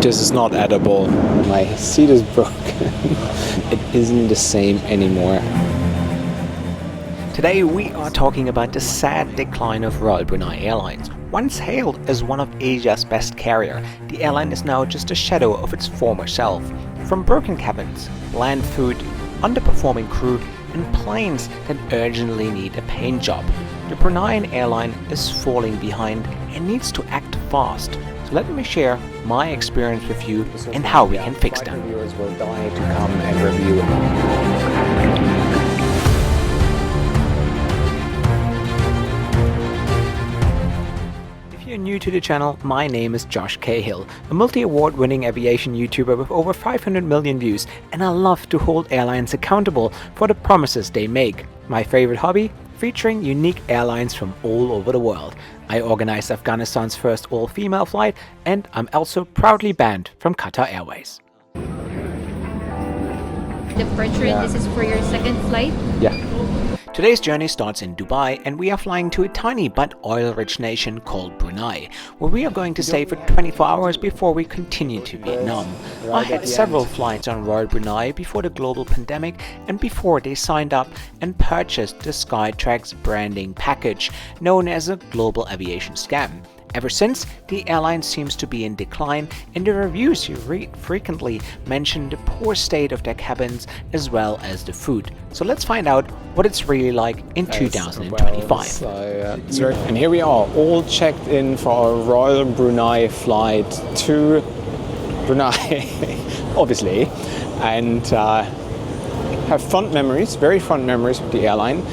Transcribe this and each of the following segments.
This is not edible. My seat is broken. It isn't the same anymore. Today we are talking about the sad decline of Royal Brunei Airlines. Once hailed as one of Asia's best carrier, the airline is now just a shadow of its former self. From broken cabins, bland food, underperforming crew, and planes that urgently need a paint job, the Bruneian airline is falling behind and needs to act fast. So let me share my experience with you and how we can fix them. Viewers will die to come and review. If you're new to the channel, my name is Josh Cahill, a multi-award winning aviation YouTuber with over 500 million views, and I love to hold airlines accountable for the promises they make. My favorite hobby? Featuring unique airlines from all over the world. I organized Afghanistan's first all-female flight, and I'm also proudly banned from Qatar Airways. Departure, and this is for your second flight? Yeah. Today's journey starts in Dubai, and we are flying to a tiny but oil-rich nation called Brunei, where we are going to stay for 24 hours before we continue to Vietnam. I had several flights on Royal Brunei before the global pandemic and before they signed up and purchased the Skytrax branding package, known as a global aviation scam. Ever since, the airline seems to be in decline, and the reviews you read frequently mention the poor state of their cabins as well as the food. So let's find out what it's really like in 2025. And here we are, all checked in for our Royal Brunei flight to Brunei, obviously, and have fond memories, very fond memories of the airline.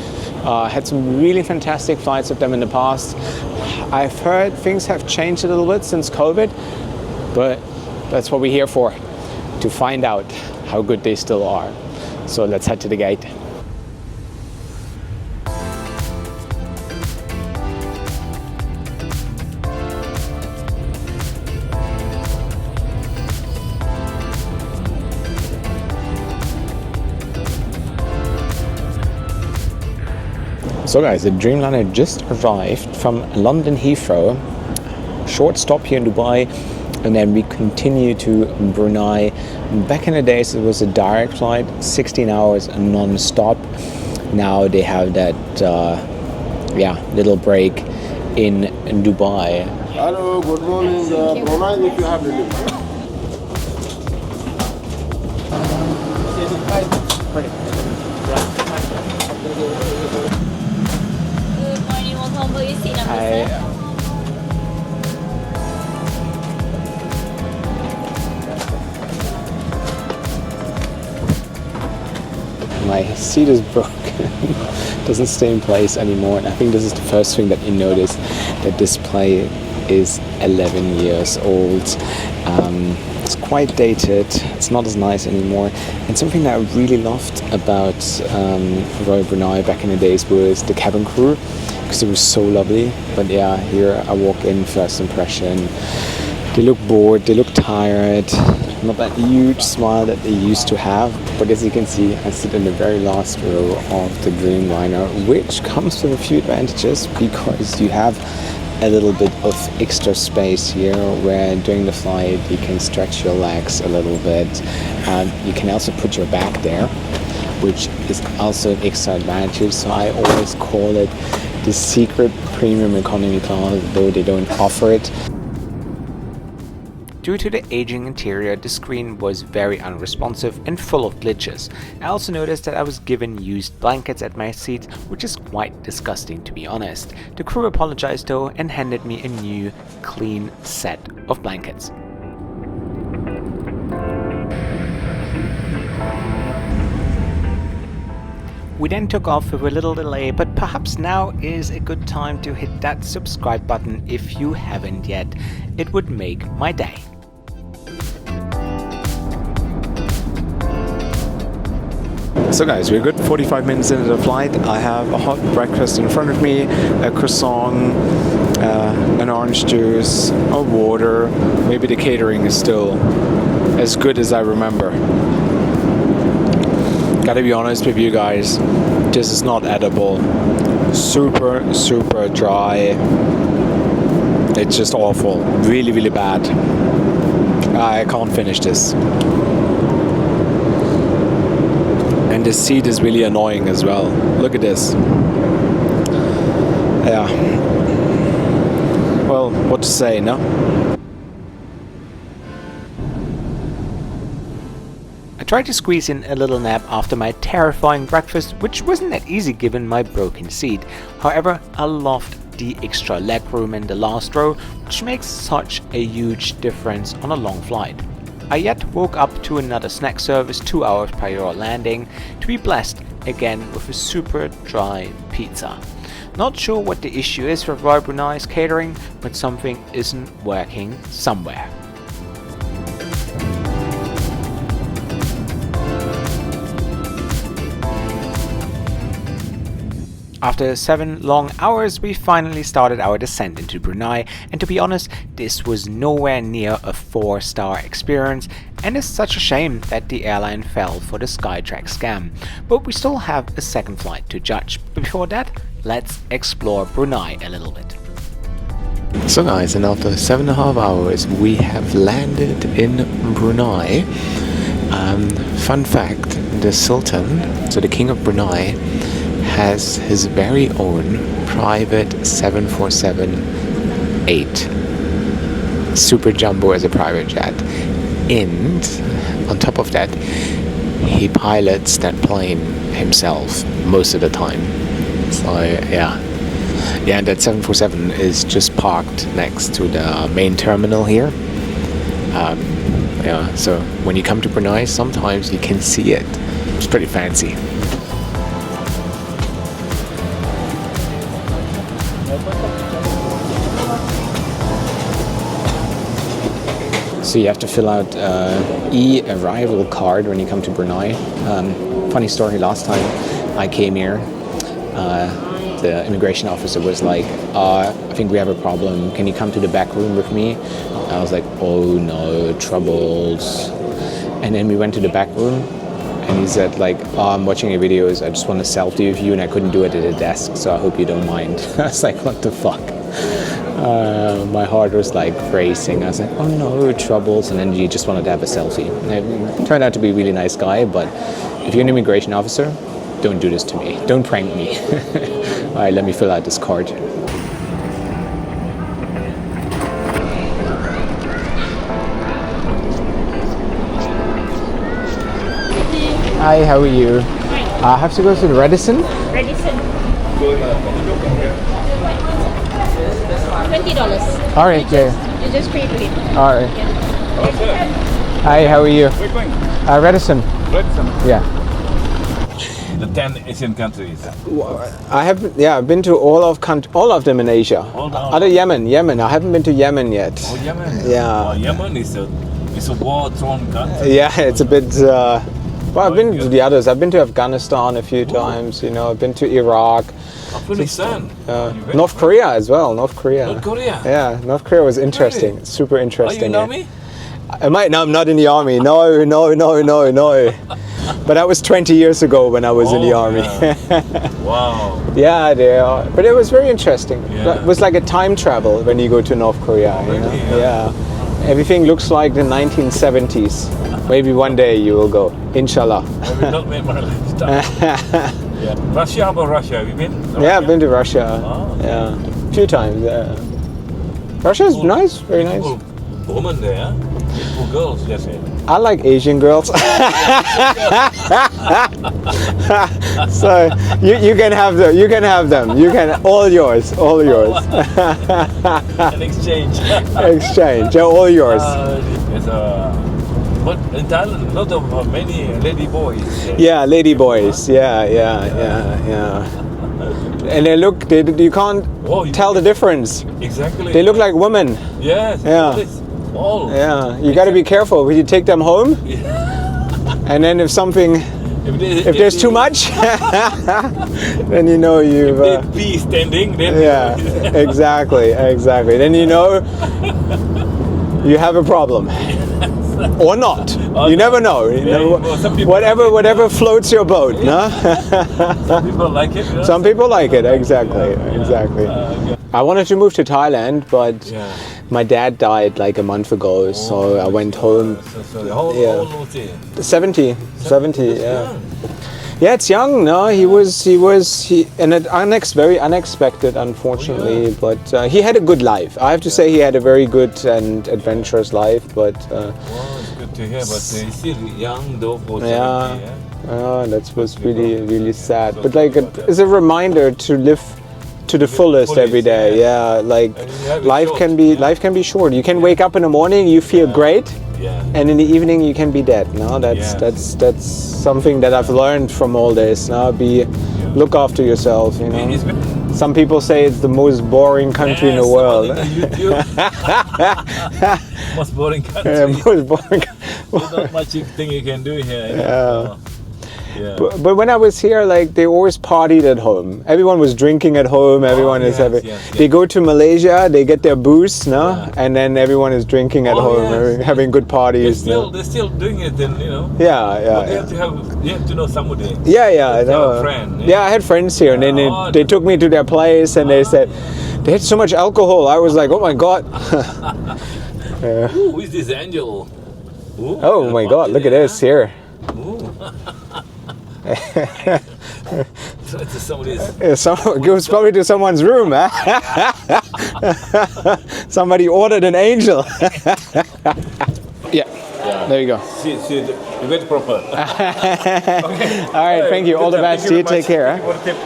Had some really fantastic flights with them in the past. I've heard things have changed a little bit since COVID, but that's what we're here for, to find out how good they still are. So let's head to the gate. So guys, the Dreamliner just arrived from London Heathrow. Short stop here in Dubai, and then we continue to Brunei. Back in the days it was a direct flight, 16 hours non-stop. Now they have that little break in Dubai. Hello, good morning. Brunei, if you have the My seat is broken. Doesn't stay in place anymore, and I think this is the first thing that you notice, that this plane is 11 years old. It's quite dated, it's not as nice anymore, and something that I really loved about Royal Brunei back in the days was the cabin crew, because it was so lovely. But yeah, here I walk in, first impression, they look bored, they look tired, not that huge smile that they used to have. But as you can see, I sit in the very last row of the Dreamliner, which comes with a few advantages, because you have a little bit of extra space here, where during the flight you can stretch your legs a little bit. You can also put your back there, which is also an extra advantage. So I always call it the secret premium economy class, though they don't offer it. Due to the aging interior, the screen was very unresponsive and full of glitches. I also noticed that I was given used blankets at my seat, which is quite disgusting, to be honest. The crew apologized though and handed me a new, clean set of blankets. We then took off with a little delay, but perhaps now is a good time to hit that subscribe button if you haven't yet. It would make my day. So guys, we're good 45 minutes into the flight. I have a hot breakfast in front of me, a croissant, an orange juice, a water. Maybe the catering is still as good as I remember. Gotta be honest with you guys, this is not edible. Super, super dry. It's just awful. Really, really bad. I can't finish this. And this seat is really annoying as well. Look at this. Yeah. Well, what to say, no? I tried to squeeze in a little nap after my terrifying breakfast, which wasn't that easy given my broken seat. However, I loved the extra leg room in the last row, which makes such a huge difference on a long flight. I yet woke up to another snack service 2 hours prior to landing to be blessed again with a super dry pizza. Not sure what the issue is with Royal Brunei's catering, but something isn't working somewhere. After 7 long hours, we finally started our descent into Brunei, and to be honest, this was nowhere near a 4-star experience, and it's such a shame that the airline fell for the Skytrax scam. But we still have a second flight to judge. But before that, let's explore Brunei a little bit. So guys, and after 7.5 hours, we have landed in Brunei. Fun fact, the Sultan, so the King of Brunei, has his very own private 747-8 super jumbo as a private jet, and on top of that he pilots that plane himself most of the time. So yeah, and that 747 is just parked next to the main terminal here. Yeah, so when you come to Brunei, sometimes you can see it. It's pretty fancy. So you have to fill out e-arrival card when you come to Brunei. Funny story, last time I came here, the immigration officer was like, I think we have a problem. Can you come to the back room with me? I was like, oh no, troubles. And then we went to the back room and he said like, I'm watching your videos. I just want to selfie with you and I couldn't do it at a desk. So I hope you don't mind. I was like, what the fuck? My heart was like racing. I was like, oh no, troubles. And then you just wanted to have a selfie. And it turned out to be a really nice guy, but if you're an immigration officer, don't do this to me. Don't prank me. All right, let me fill out this card. Hi, how are you? I have to go to the Radisson. Radisson. $20. All right, yeah. You just pay for it. All right. Yeah. Hi, how are you? Where going? Radisson. Radisson. Yeah. The 10 Asian countries. I have, I've been to all of them in Asia. Other Yemen. I haven't been to Yemen yet. Oh, Yemen. Yeah. Oh, Yemen is a war-torn country. Yeah, it's a bit. Well, I've been to the others. I've been to Afghanistan a few times. You know, I've been to Iraq. Afghanistan. North Korea as well. North Korea. North Korea. Yeah, North Korea was interesting. Really? Super interesting. Are you in the army? I might. No, I'm not in the army. No. But that was 20 years ago when I was in the army. Yeah. Wow. Yeah, they are. But it was very interesting. Yeah. It was like a time travel when you go to North Korea. You know? Really? Yeah. Everything looks like the 1970s. Maybe one day you will go. Inshallah. I will not make my lifetime. Yeah. Russia, how about Russia? Have you been? Yeah, I've been to Russia. Oh, okay. Yeah, a few times. Russia is nice, very nice. Beautiful woman there. Beautiful girls, yes. I like Asian girls. So you can have them. You can have them. You can all yours. An exchange. Exchange. They're all yours. But in Thailand, a lot of many lady boys. Yeah, lady boys. Yeah. And they look. You can't tell the difference. Exactly. They look like women. Yes. Yeah. All. Yeah. You got to be careful when you take them home. And then if there's too much, then you know you've. If they be standing, then. Yeah. Exactly. Then you know you have a problem. Or not. You never know. You know, whatever floats your boat, no? Some people like it. Some people like it. Exactly. I wanted to move to Thailand, but Yeah. my dad died like a month ago, so I went home. So how Yeah. old was he? 70, That's yeah. young. Yeah, it's young. No, and very unexpected, unfortunately. But he had a good life. I have to say, he had a very good and adventurous life. But Wow, it's good to hear. But he's still young though for 70, yeah, yeah. that was really sad. But like, it's a reminder to live to the fullest every day. yes. Yeah, like And you have it life short, can be yeah. life can be short. You can wake up in the morning, you feel great. Yeah. And in the evening you can be dead. No, that's something that I've learned from all this. No, look after yourself. You know, It's some people say it's the most boring country in the world. YouTube. Most boring country. Yeah, most boring. There's not much thing you can do here. Yeah. Yeah. But when I was here, like they always partied at home. Everyone was drinking at home. Everyone is yes, having. yes, They go to Malaysia, they get their booze, no, Yeah. and then everyone is drinking at Oh, home, yes. having good parties. no? They're still doing it, then you know. Yeah, But yeah. you have to know somebody. Yeah, I You have know. a friend, Yeah, I had friends here, and then Oh, they took me to their place, and they said they had so much alcohol. I was like, oh my god. Ooh, who is this angel? Ooh, Oh my god, look at this here. Ooh. So it's somebody's. It goes probably to someone's room, huh? Somebody ordered an angel. Yeah, there you go. See, you get proper. All right, thank you. All the best to you. Take care. What a tip.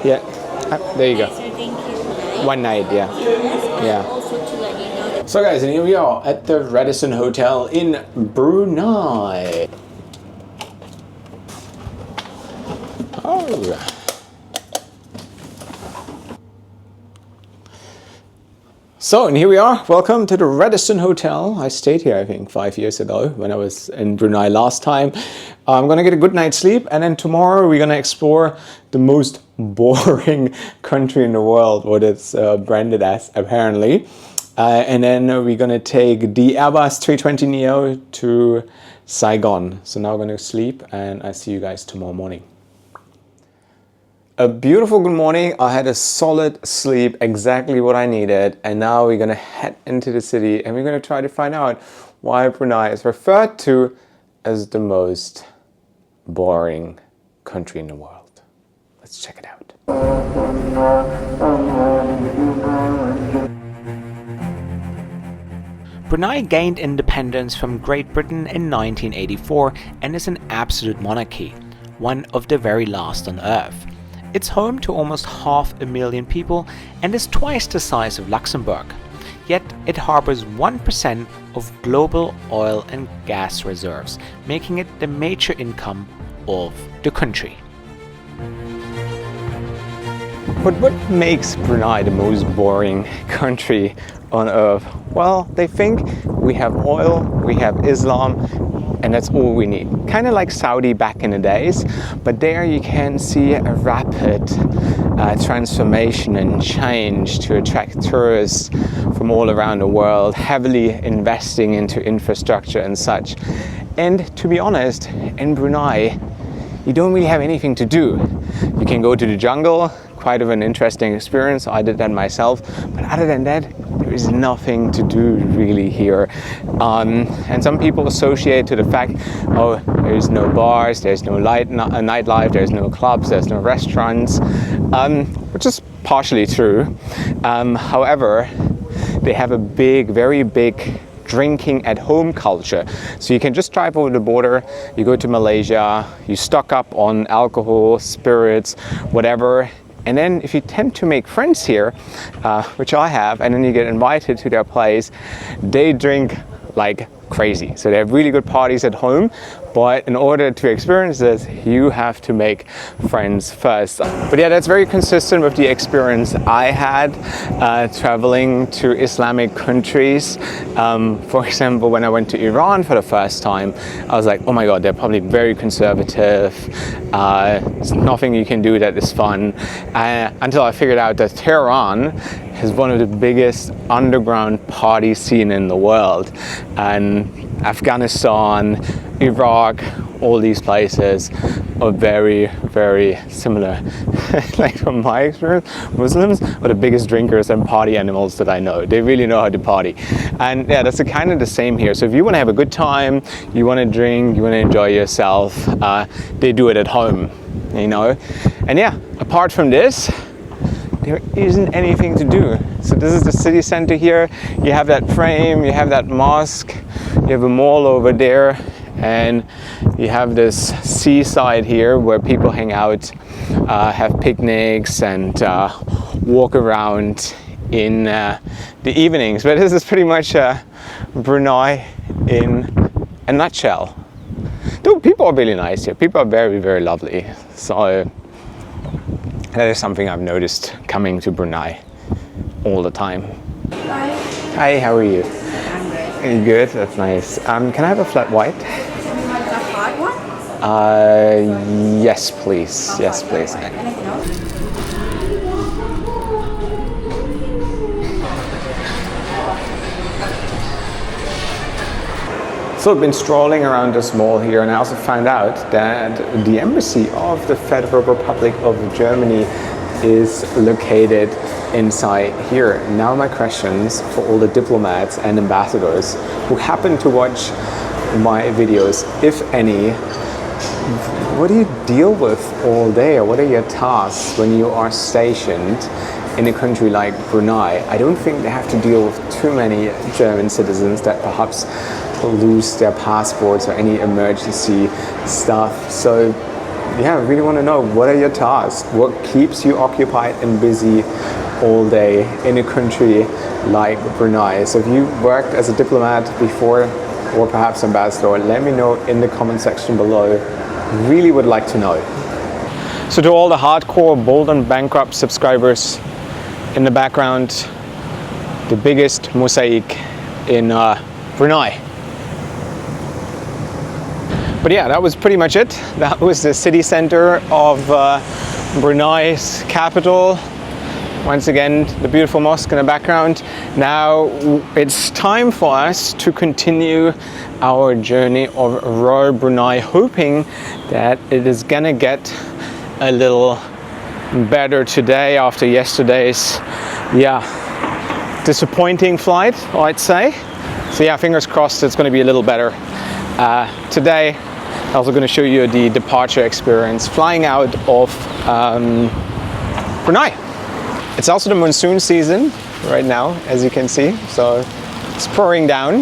Yeah, there you go. So thank you. One night, yeah. Yeah. Also to let you know that So guys, and here we are at the Radisson Hotel in Brunei. Oh. So, and here we are. Welcome to the Radisson Hotel. I stayed here, I think, 5 years ago when I was in Brunei last time. I'm gonna get a good night's sleep, and then tomorrow we're gonna explore the most boring country in the world, what it's branded as, apparently. And then we're gonna take the Airbus 320neo to Saigon. So now we're gonna sleep, and I see you guys tomorrow morning. A beautiful good morning. I had a solid sleep, exactly what I needed. And now we're gonna head into the city and we're gonna try to find out why Brunei is referred to as the most boring country in the world. Let's check it out. Brunei gained independence from Great Britain in 1984 and is an absolute monarchy, one of the very last on earth. It's home to almost 500,000 people and is twice the size of Luxembourg. Yet it harbors 1% of global oil and gas reserves, making it the major income of the country. But what makes Brunei the most boring country on earth? Well, they think we have oil, we have Islam, and that's all we need. Kind of like Saudi back in the days, but there you can see a rapid transformation and change to attract tourists from all around the world, heavily investing into infrastructure and such. And to be honest, in Brunei, you don't really have anything to do. You can go to the jungle, quite of an interesting experience. I did that myself, but other than that, there is nothing to do really here. And some people associate to the fact, oh, there's no bars, there's no nightlife, there's no clubs, there's no restaurants, which is partially true. However, they have a very big drinking at home culture. So you can just drive over the border, you go to Malaysia, you stock up on alcohol, spirits, whatever. And then if you tend to make friends here, which I have, and then you get invited to their place, they drink like crazy. So they have really good parties at home, but in order to experience this, you have to make friends first. But yeah, that's very consistent with the experience I had traveling to Islamic countries. For example, when I went to Iran for the first time, I was like, oh my God, they're probably very conservative. There's nothing you can do that is fun. Until I figured out that Tehran is one of the biggest underground party scene in the world. And Afghanistan, Iraq, all these places are very, very similar. Like from my experience, Muslims are the biggest drinkers and party animals that I know. They really know how to party. And yeah, that's kind of the same here. So if you want to have a good time, you want to drink, you want to enjoy yourself, they do it at home, you know. And yeah, apart from this, there isn't anything to do. So this is the city center here. You have that frame, you have that mosque, you have a mall over there, and you have this seaside here where people hang out, have picnics and walk around in the evenings. But this is pretty much Brunei in a nutshell. Though people are really nice here. People are very, very lovely. So that is something I've noticed coming to Brunei all the time. Hi, how are you? I'm good. Are you good? That's nice. Can I have a flat white? You want the hot one? Yes, please. Yes, please. Anything else? So I've been strolling around this mall here, and I also found out that the embassy of the Federal Republic of Germany is located inside here. Now my questions for all the diplomats and ambassadors who happen to watch my videos, if any, what do you deal with all day, or what are your tasks when you are stationed in a country like Brunei? I don't think they have to deal with too many German citizens that perhaps lose their passports or any emergency stuff. So yeah, I really want to know, what are your tasks? What keeps you occupied and busy all day in a country like Brunei? So if you worked as a diplomat before, or perhaps ambassador, let me know in the comment section below. Really would like to know. So to all the hardcore bold and bankrupt subscribers, in the background, the biggest mosaic in Brunei. But yeah, that was pretty much it. That was the city center of Brunei's capital. Once again, the beautiful mosque in the background. Now it's time for us to continue our journey of Royal Brunei, hoping that it is gonna get a little better today after yesterday's, disappointing flight, I'd say. So yeah, fingers crossed it's gonna be a little better. Today, I'm also going to show you the departure experience flying out of Brunei. It's also the monsoon season right now, as you can see, so it's pouring down.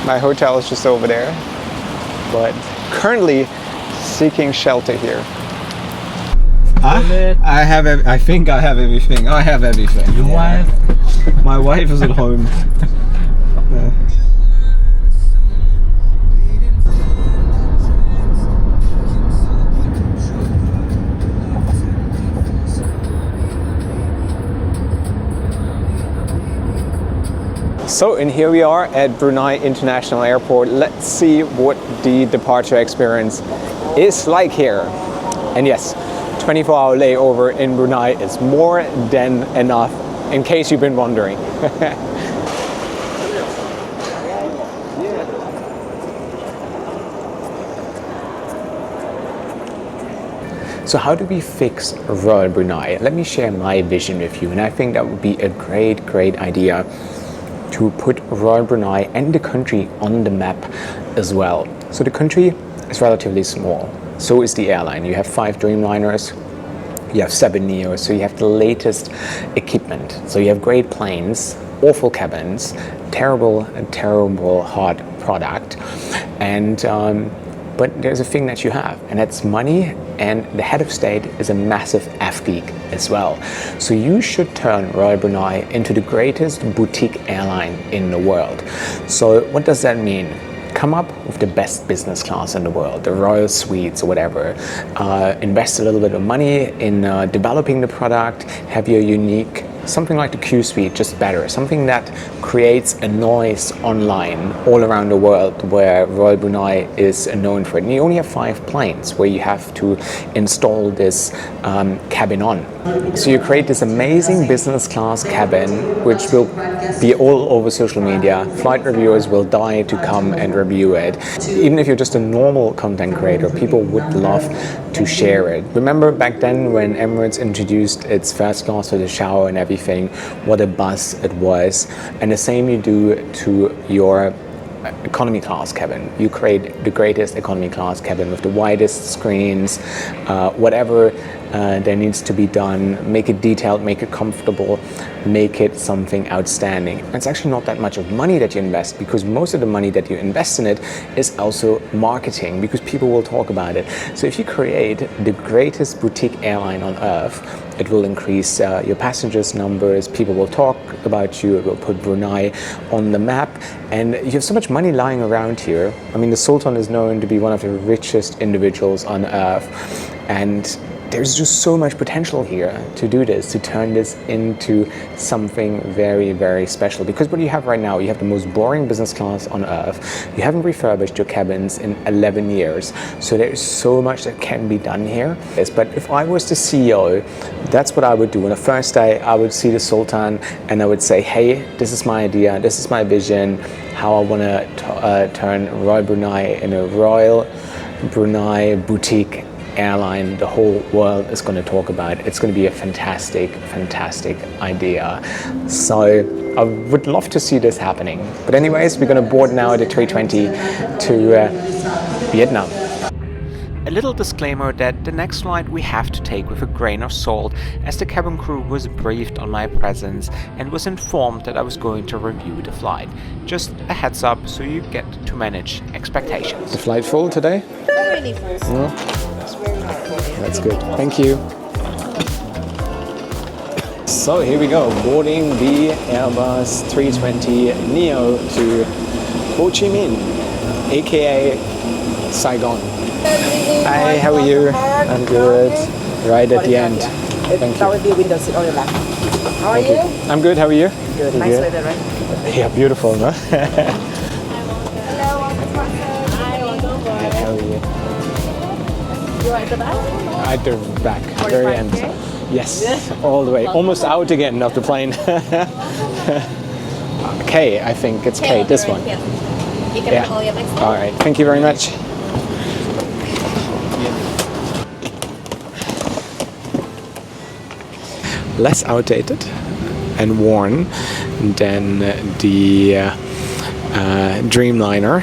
My hotel is just over there, but currently seeking shelter here. I think I have everything. I have everything. Your wife? My wife is at home. So, and here we are at Brunei International Airport. Let's see what the departure experience is like here. And yes, 24-hour layover in Brunei is more than enough, in case you've been wondering. So how do we fix Royal Brunei? Let me share my vision with you, and I think that would be a great idea to put Royal Brunei and the country on the map as well. So the country is relatively small, so is the airline. You have 5 Dreamliners, you have 7 Neos, so you have the latest equipment. So you have great planes, awful cabins, terrible hard product, and but there's a thing that you have, and that's money, and the head of state is a massive F-geek as well. So you should turn Royal Brunei into the greatest boutique airline in the world. So what does that mean? Come up with the best business class in the world, the Royal Suites or whatever. Invest a little bit of money in developing the product, have your unique something like the Q Suite, just better. Something that creates a noise online all around the world where Royal Brunei is known for it. And you only have 5 planes where you have to install this cabin on. So you create this amazing business class cabin, which will be all over social media. Flight reviewers will die to come and review it. Even if you're just a normal content creator, people would love to share it. Remember back then when Emirates introduced its first class with a shower and everything, what a buzz it was. And the same you do to your economy class cabin. You create the greatest economy class cabin with the widest screens, whatever there needs to be done, make it detailed, make it comfortable, make it something outstanding. It's actually not that much of money that you invest, because most of the money that you invest in it is also marketing, because people will talk about it. So if you create the greatest boutique airline on earth, it will increase your passengers numbers, people will talk about you, it will put Brunei on the map, and you have so much money lying around here. I mean, the Sultan is known to be one of the richest individuals on earth, and there's just so much potential here to do this, to turn this into something very, very special. Because what you have right now, you have the most boring business class on earth. You haven't refurbished your cabins in 11 years. So there is so much that can be done here. But if I was the CEO, that's what I would do. On the first day, I would see the Sultan and I would say, hey, this is my idea, this is my vision, how I want to turn Royal Brunei in a Royal Brunei boutique airline the whole world is going to talk about. It's going to be a fantastic, fantastic idea. So I would love to see this happening. But anyways, we're going to board now at the 320 to Vietnam. A little disclaimer that the next flight we have to take with a grain of salt, as the cabin crew was briefed on my presence and was informed that I was going to review the flight. Just a heads up so you get to manage expectations. The flight full today? Really first. No? It's very hard for you. That's good. Thank you. So here we go, boarding the Airbus 320 Neo to Ho Chi Minh, aka Saigon. Hi, how are you? I'm good. Right at the end. Thank That you. would be window seat on your left. How are you? I'm good, how are you? Good. You Nice good? weather, right? Yeah, beautiful, no? Hello, How are you? you are at the back? At the back, very end. Yes, all the way. Almost out again of the plane. K, I think it's K, this one. You can Yeah. call your next All right, thank you very much. Less outdated and worn than the Dreamliner.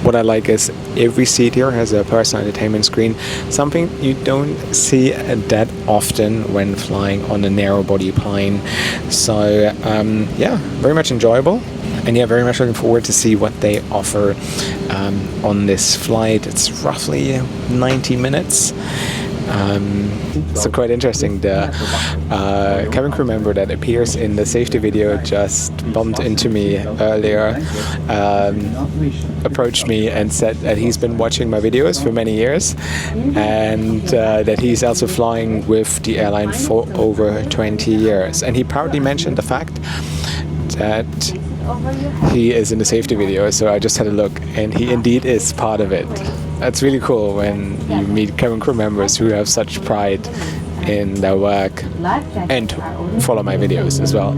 What I like is every seat here has a personal entertainment screen, something you don't see that often when flying on a narrow body plane. So yeah, very much enjoyable. And yeah, very much looking forward to see what they offer on this flight. It's roughly 90 minutes. So quite interesting. The cabin crew member that appears in the safety video just bumped into me earlier, approached me and said that he's been watching my videos for many years, and that he's also flying with the airline for over 20 years. And he proudly mentioned the fact that he is in the safety video, so I just had a look, and he indeed is part of it. That's really cool when you meet cabin crew members who have such pride in their work and follow my videos as well.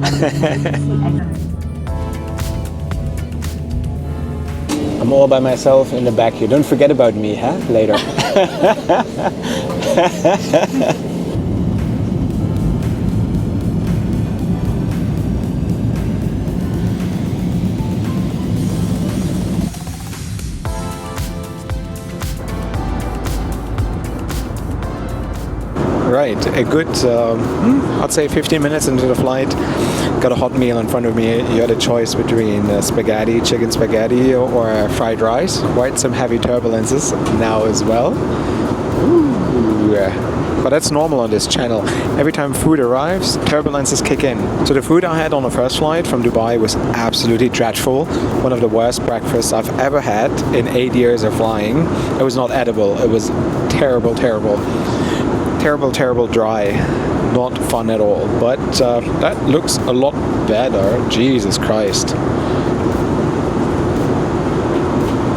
I'm all by myself in the back here. Don't forget about me, huh? Later. Right, a good, I'd say 15 minutes into the flight, got a hot meal in front of me. You had a choice between spaghetti, chicken spaghetti, or fried rice. Quite some heavy turbulences now as well. Ooh. But that's normal on this channel. Every time food arrives, turbulences kick in. So the food I had on the first flight from Dubai was absolutely dreadful. One of the worst breakfasts I've ever had in 8 years of flying. It was not edible. It was terrible, terrible. Terrible, terrible dry. not fun at all. But that looks a lot better. Jesus Christ.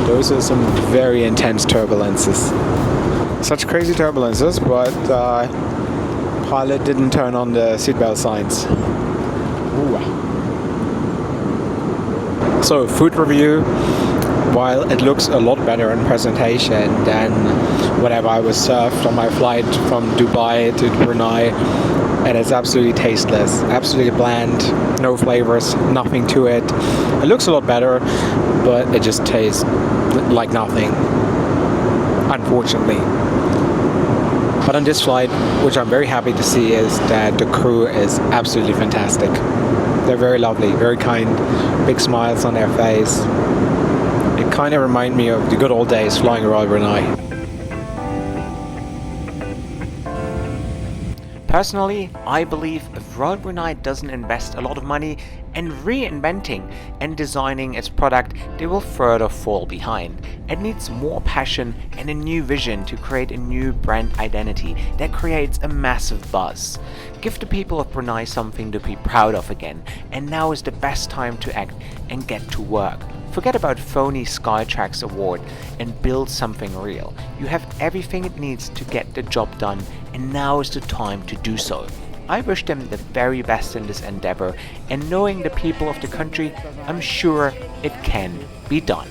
Those are some very intense turbulences. Such crazy turbulences, but pilot didn't turn on the seatbelt signs. Ooh. So, food review. While it looks a lot better in presentation than whatever I was served on my flight from Dubai to Brunei, and it's absolutely tasteless, absolutely bland, no flavors, nothing to it. It looks a lot better, but it just tastes like nothing, unfortunately. But on this flight, which I'm very happy to see, is that the crew is absolutely fantastic. They're very lovely, very kind, big smiles on their face. It kind of reminds me of the good old days flying around Brunei. Personally, I believe if Royal Brunei doesn't invest a lot of money in reinventing and designing its product, they will further fall behind. It needs more passion and a new vision to create a new brand identity that creates a massive buzz. Give the people of Brunei something to be proud of again, and now is the best time to act and get to work. Forget about phony Skytrax award and build something real. You have everything it needs to get the job done, and now is the time to do so. I wish them the very best in this endeavor, and knowing the people of the country, I'm sure it can be done.